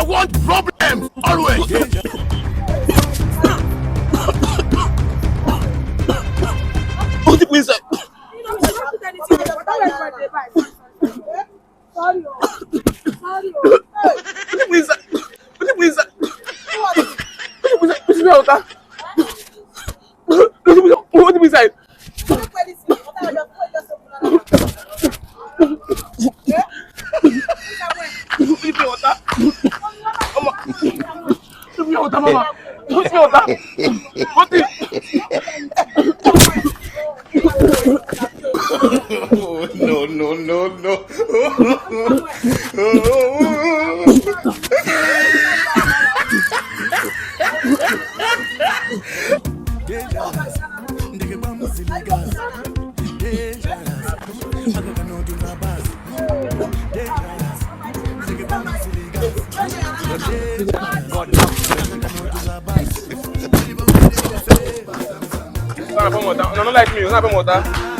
I want problems always. Put it inside. Sorry. Put it inside. Put it inside. Put it inside. Put it inside. Mama. Oh, no. No like me, not water.